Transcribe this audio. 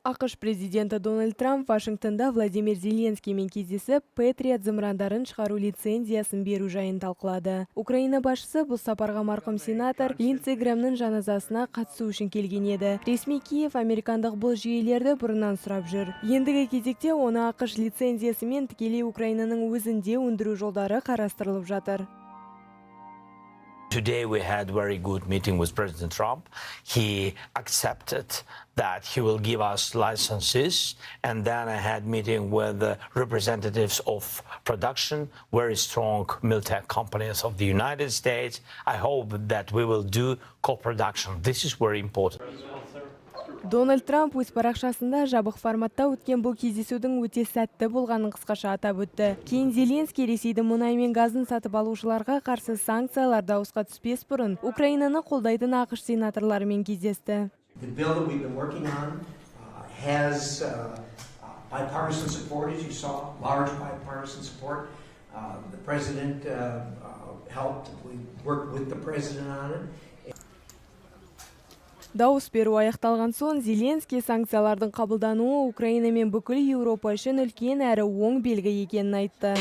АКШ президенті Дональд Трамп Вашингтонда Владимир Зеленскиймен кездесіп, Патриот зымырандарын шығару лицензиясын беру жайын талқылады. Украина басшысы бұл сапарға марқұм сенатор Линдси Грэхамның жаназасына қатысу үшін келген еді. Ресми Киев американдық бұл жүйелерді бұрыннан сұрап жүр. Ендігі кезекте оны АКШ лицензиясымен тікелей Украинаның өзінде өндіру жолдары қарастырылып жатыр. Today we had a very good meeting with President Trump. He accepted that he will give us licenses, and then I had a meeting with the representatives of production, very strong military companies of the United States. I hope that we will do co-production. This is very important. Дональд Трамп өз парақшасында жабық форматта өткен бұл кездесудің өте сәтті болғанын қысқаша атап өтті. Кейін Зеленский Ресейдің мұнай мен газын сатып алушыларға қарсы санкциялар дауысқа түспес бұрын Украинаны қолдайтын АКШ сенаторларымен кездесті. The bill that we've been working on has bipartisan support, as you saw, large bipartisan support. The president helped. We worked with the president on it. Дауыс беру аяқталған соң Зеленский санкциялардың қабылдануы Украина мен бүкіл Еуропа үшін үлкен әрі оң белгі екенін айтты.